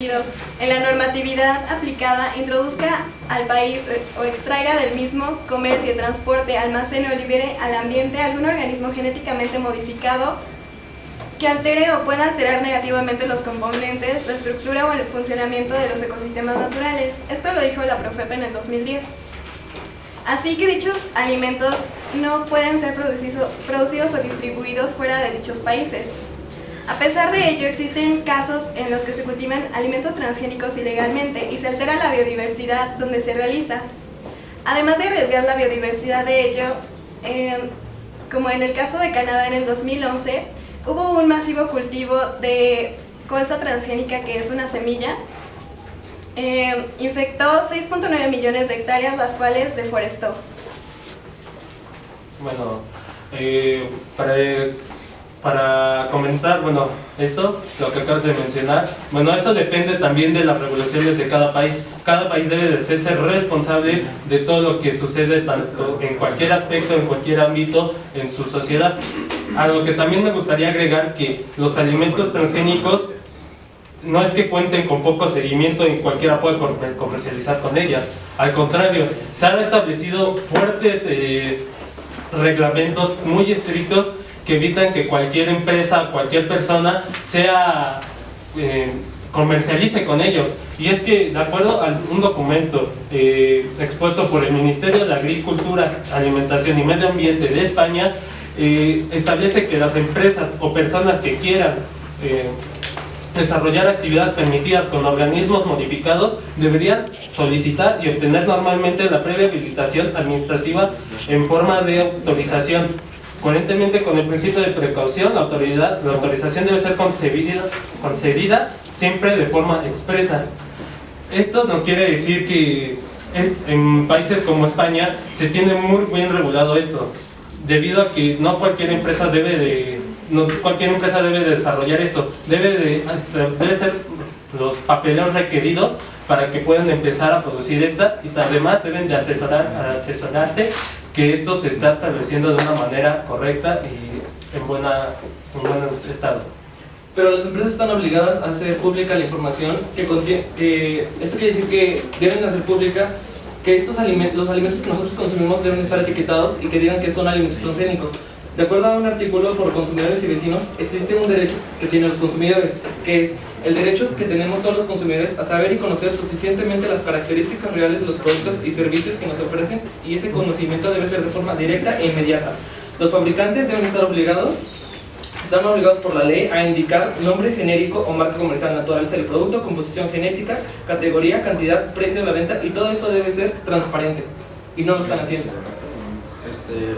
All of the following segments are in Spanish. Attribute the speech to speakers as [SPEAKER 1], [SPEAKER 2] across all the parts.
[SPEAKER 1] en la normatividad aplicada introduzca al país o extraiga del mismo, comercie, transporte, almacene o libere al ambiente algún organismo genéticamente modificado que altere o pueda alterar negativamente los componentes, la estructura o el funcionamiento de los ecosistemas naturales. Esto lo dijo la Profepa en el 2010. Así que dichos alimentos no pueden ser producidos o distribuidos fuera de dichos países. A pesar de ello, existen casos en los que se cultivan alimentos transgénicos ilegalmente y se altera la biodiversidad donde se realiza. Además de arriesgar la biodiversidad de ello, como en el caso de Canadá en el 2011, hubo un masivo cultivo de colza transgénica, que es una semilla. Infectó 6.9 millones de hectáreas, las cuales deforestó.
[SPEAKER 2] Bueno, para comentar, bueno, esto, lo que acabas de mencionar, bueno, eso depende también de las regulaciones de cada país. Cada país debe de ser responsable de todo lo que sucede, tanto en cualquier aspecto, en cualquier ámbito, en su sociedad. A lo que también me gustaría agregar que los alimentos transgénicos no es que cuenten con poco seguimiento y cualquiera puede comercializar con ellas. Al contrario, se han establecido fuertes reglamentos muy estrictos que evitan que cualquier empresa, cualquier persona comercialice con ellos. Y es que, de acuerdo a un documento expuesto por el Ministerio de Agricultura, Alimentación y Medio Ambiente de España, establece que las empresas o personas que quieran desarrollar actividades permitidas con organismos modificados deberían solicitar y obtener normalmente la previa habilitación administrativa en forma de autorización. Coherentemente con el principio de precaución, la autorización debe ser concedida siempre de forma expresa. Esto nos quiere decir que en países como España se tiene muy bien regulado esto, debido a que no cualquier empresa debe desarrollar esto, debe ser los papeleos requeridos para que puedan empezar a producir esta, y además deben de asesorarse que esto se está estableciendo de una manera correcta y en buen estado.
[SPEAKER 3] Pero las empresas están obligadas a hacer pública la información que contiene, esto quiere decir que deben hacer pública que los alimentos que nosotros consumimos deben estar etiquetados y que digan que son alimentos transgénicos. De acuerdo a un artículo por Consumidores y Vecinos, existe un derecho que tienen los consumidores, que es el derecho que tenemos todos los consumidores a saber y conocer suficientemente las características reales de los productos y servicios que nos ofrecen, y ese conocimiento debe ser de forma directa e inmediata. Los fabricantes están obligados por la ley a indicar nombre genérico o marca comercial, naturaleza del producto, composición genética, categoría, cantidad, precio de la venta, y todo esto debe ser transparente, y no lo están haciendo.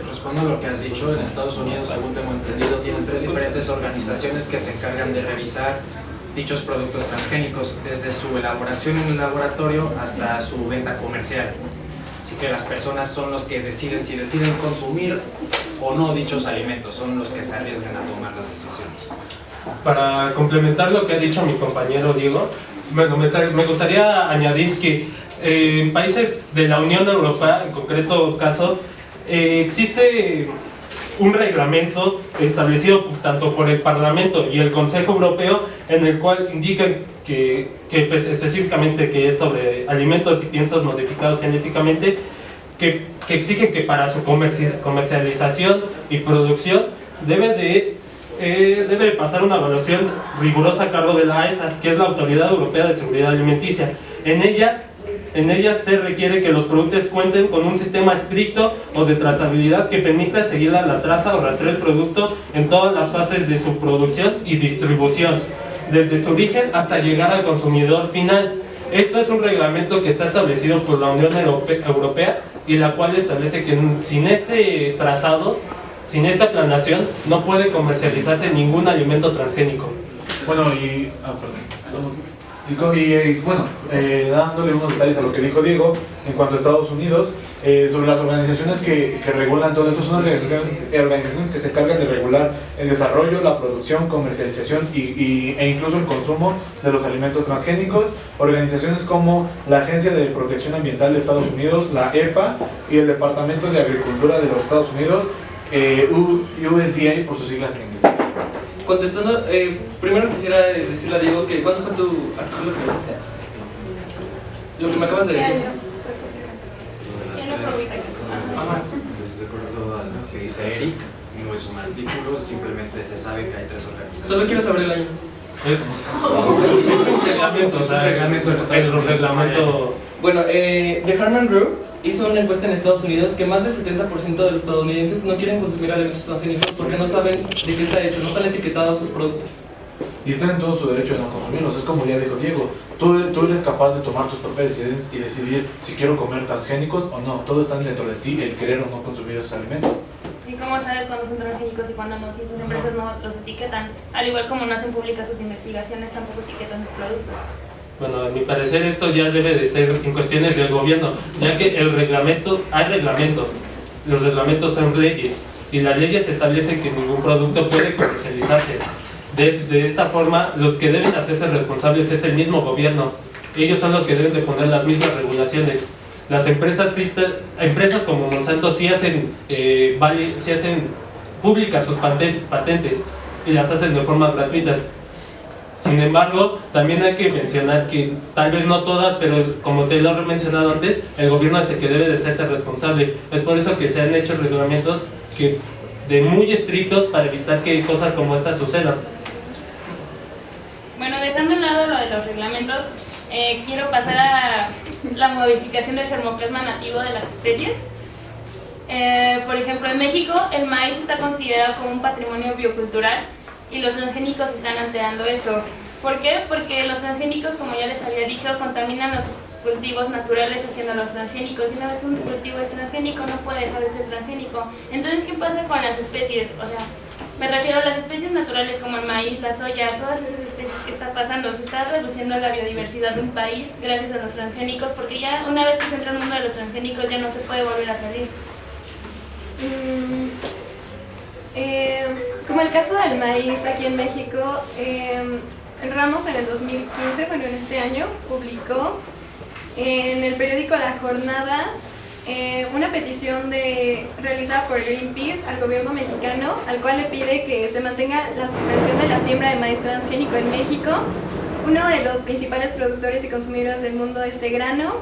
[SPEAKER 4] Respondo a lo que has dicho. En Estados Unidos, según tengo entendido, tienen 3 diferentes organizaciones que se encargan de revisar dichos productos transgénicos, desde su elaboración en el laboratorio hasta su venta comercial. Así que las personas son los que deciden si deciden consumir o no dichos alimentos, son los que se arriesgan a tomar las decisiones.
[SPEAKER 2] Para complementar lo que ha dicho mi compañero Diego, bueno, me gustaría añadir que en países de la Unión Europea, en concreto caso, existe un reglamento establecido tanto por el Parlamento y el Consejo Europeo, en el cual indican que pues, específicamente que es sobre alimentos y piensos modificados genéticamente, que exigen que para su comercialización y producción debe pasar una evaluación rigurosa a cargo de la AESA, que es la Autoridad Europea de Seguridad Alimenticia. En ella se requiere que los productos cuenten con un sistema estricto o de trazabilidad que permita seguir la traza o rastrear el producto en todas las fases de su producción y distribución, desde su origen hasta llegar al consumidor final. Esto es un reglamento que está establecido por la Unión Europea, y la cual establece que sin este trazado, sin esta planeación, no puede comercializarse ningún alimento transgénico.
[SPEAKER 5] Bueno, dándole unos detalles a lo que dijo Diego en cuanto a Estados Unidos, sobre las organizaciones que regulan todo esto, son organizaciones que se encargan de regular el desarrollo, la producción, comercialización e incluso el consumo de los alimentos transgénicos. Organizaciones como la Agencia de Protección Ambiental de Estados Unidos, la EPA, y el Departamento de Agricultura de los Estados Unidos, USDA por sus siglas en inglés.
[SPEAKER 3] contestando, primero quisiera decirle a Diego que ¿cuándo fue tu artículo que leíste? Lo que me acabas de decir.
[SPEAKER 4] Pues de acuerdo a lo que dice Eric, no es un artículo, simplemente se sabe que hay 3 organizaciones.
[SPEAKER 3] Solo quiero saber el año.
[SPEAKER 2] Es un reglamento, o sea, el reglamento.
[SPEAKER 3] Bueno, The Harman Group hizo una encuesta en Estados Unidos que más del 70% de los estadounidenses no quieren consumir alimentos transgénicos porque no saben de qué está hecho, no están etiquetados sus productos.
[SPEAKER 5] Y están en todo su derecho de no consumirlos. Es como ya dijo Diego, tú eres capaz de tomar tus propias decisiones y decidir si quiero comer transgénicos o no. Todo está dentro de ti, el querer o no consumir esos alimentos.
[SPEAKER 6] ¿Y cómo sabes cuándo son transgénicos y cuándo no? Si esas empresas no los etiquetan, al igual como no hacen públicas sus investigaciones, tampoco etiquetan sus productos.
[SPEAKER 2] Bueno, a mi parecer esto ya debe de estar en cuestiones del gobierno, ya que el reglamento, hay reglamentos, los reglamentos son leyes y las leyes establecen que ningún producto puede comercializarse. De esta forma, los que deben hacerse responsables es el mismo gobierno. Ellos son los que deben de poner las mismas regulaciones. Las empresas como Monsanto sí hacen públicas sus patentes y las hacen de forma gratuita. Sin embargo, también hay que mencionar que tal vez no todas, pero como te lo he mencionado antes, el gobierno es el que debe de hacerse responsable. Es por eso que se han hecho reglamentos de muy estrictos para evitar que cosas como estas sucedan.
[SPEAKER 6] Bueno, dejando de lado lo de los reglamentos, quiero pasar a la modificación del germoplasma nativo de las especies. Por ejemplo, en México el maíz está considerado como un patrimonio biocultural y los transgénicos están alterando eso. ¿Por qué? Porque los transgénicos, como ya les había dicho, contaminan los cultivos naturales haciéndolos transgénicos, y una vez que un cultivo es transgénico no puede dejar de ser transgénico. Entonces, ¿qué pasa con las especies? O sea, me refiero a las especies naturales como el maíz, la soya, todas esas especies que está pasando. Se está reduciendo la biodiversidad de un país gracias a los transgénicos, porque ya una vez que se entra en el mundo de los transgénicos ya no se puede volver a salir.
[SPEAKER 1] Como el caso del maíz aquí en México, Ramos en el 2015, bueno, en este año, publicó en el periódico La Jornada una petición realizada por Greenpeace al gobierno mexicano, al cual le pide que se mantenga la suspensión de la siembra de maíz transgénico en México, uno de los principales productores y consumidores del mundo de este grano,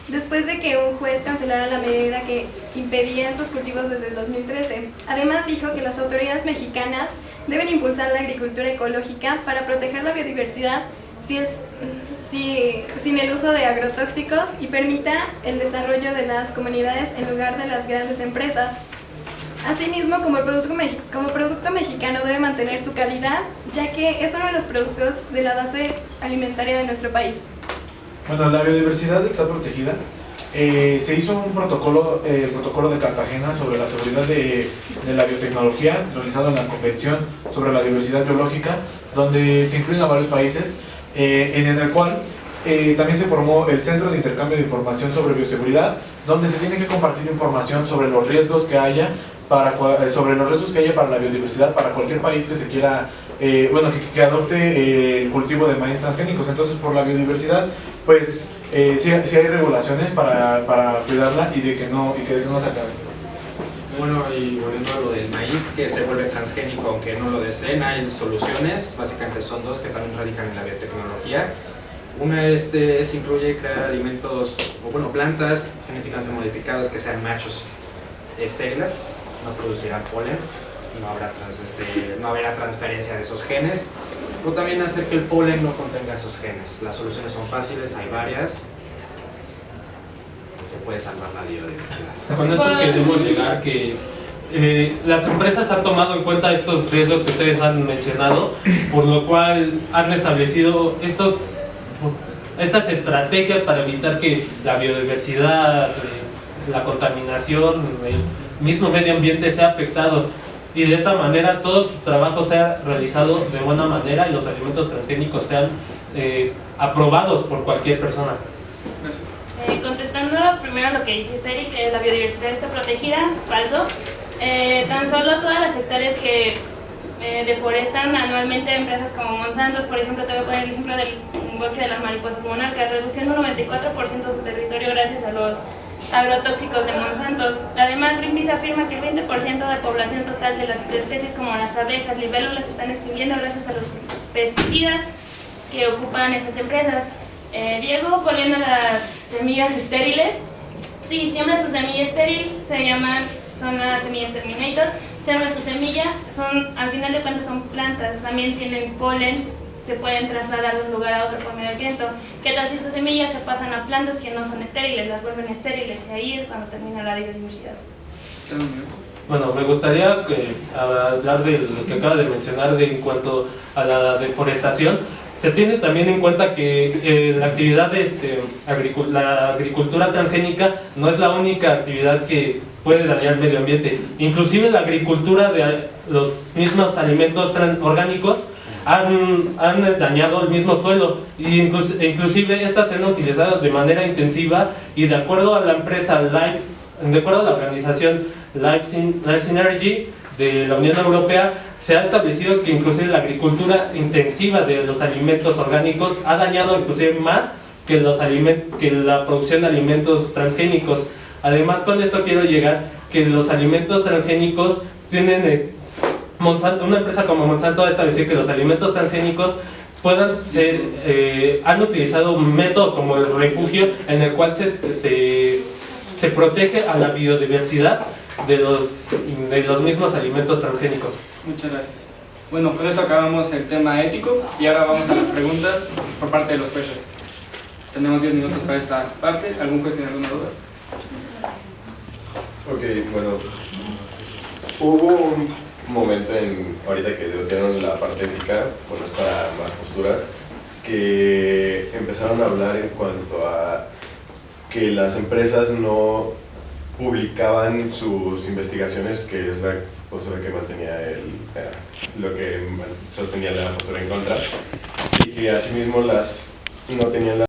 [SPEAKER 1] después de que un juez cancelara la medida que impedía estos cultivos desde el 2013. Además dijo que las autoridades mexicanas deben impulsar la agricultura ecológica para proteger la biodiversidad sin el uso de agrotóxicos y permita el desarrollo de las comunidades en lugar de las grandes empresas. Asimismo, como producto mexicano debe mantener su calidad, ya que es uno de los productos de la base alimentaria de nuestro país.
[SPEAKER 5] Bueno, la biodiversidad está protegida. Se hizo un protocolo, el protocolo de Cartagena sobre la seguridad de la biotecnología, realizado en la Convención sobre la Diversidad Biológica, donde se incluyen a varios países, en el cual también se formó el Centro de Intercambio de Información sobre Bioseguridad, donde se tiene que compartir información sobre los riesgos que haya para la biodiversidad para cualquier país que se quiera, que adopte el cultivo de maíz transgénicos. Entonces, por la biodiversidad, pues sí hay regulaciones para cuidarla y de que no se acabe.
[SPEAKER 4] Bueno, y volviendo a lo del maíz, que se vuelve transgénico aunque no lo deseen, hay soluciones, básicamente son dos que también radican en la biotecnología. Una incluye crear alimentos, plantas genéticamente modificadas que sean machos estériles, no producirán polen, no habrá transferencia de esos genes, o también hacer que el polen no contenga esos genes. Las soluciones son fáciles, hay varias. Se puede salvar la biodiversidad.
[SPEAKER 2] Con esto queremos llegar que las empresas han tomado en cuenta estos riesgos que ustedes han mencionado, por lo cual han establecido estas estrategias para evitar que la biodiversidad, la contaminación, el mismo medio ambiente sea afectado, y de esta manera todo su trabajo sea realizado de buena manera y los alimentos transgénicos sean aprobados por cualquier persona.
[SPEAKER 3] Gracias.
[SPEAKER 6] Contestando primero lo que dijiste, Eric, la biodiversidad está protegida, falso. Tan solo todas las hectáreas que deforestan anualmente empresas como Monsanto, por ejemplo, te voy a poner el ejemplo del bosque de las mariposas monarcas, reduciendo un 94% de su territorio gracias a los agrotóxicos de Monsanto. Además, Greenpeace afirma que el 20% de población total de las especies como las abejas, libélulas, están extinguiendo gracias a los pesticidas que ocupan esas empresas. Diego, volviendo a las semillas estériles, si siembras tu semilla estéril, son las semillas Terminator. Siembras tu semilla, al final de cuentas son plantas, también tienen polen, se pueden trasladar de un lugar a otro por medio del viento. ¿Qué tal si estas semillas se pasan a plantas que no son estériles, las vuelven estériles, y ahí es cuando termina la biodiversidad?
[SPEAKER 2] Bueno, me gustaría hablar de lo que acaba de mencionar en cuanto a la deforestación. Se tiene también en cuenta que la actividad la agricultura transgénica no es la única actividad que puede dañar el medio ambiente. Inclusive la agricultura de los mismos alimentos orgánicos han dañado el mismo suelo, y inclusive estas se han utilizado de manera intensiva, y de acuerdo a la empresa de acuerdo a la organización Life Synergy de la Unión Europea, se ha establecido que inclusive la agricultura intensiva de los alimentos orgánicos ha dañado inclusive más que la producción de alimentos transgénicos. Además, con esto quiero llegar que los alimentos transgénicos tienen una empresa como Monsanto ha establecido que los alimentos transgénicos puedan ser, han utilizado métodos como el refugio, en el cual se protege a la biodiversidad de los mismos alimentos transgénicos.
[SPEAKER 7] Muchas gracias. Bueno, con esto acabamos el tema ético y ahora vamos a las preguntas por parte de los jueces. Tenemos 10 minutos para esta parte. ¿Algún juez tiene alguna duda?
[SPEAKER 8] Ok, bueno, hubo un momento ahorita que debatieron la parte ética, bueno, es para más posturas, que empezaron a hablar en cuanto a que las empresas no publicaban sus investigaciones, que es la postura que mantenía lo que sostenía la postura en contra, y que asimismo no tenían la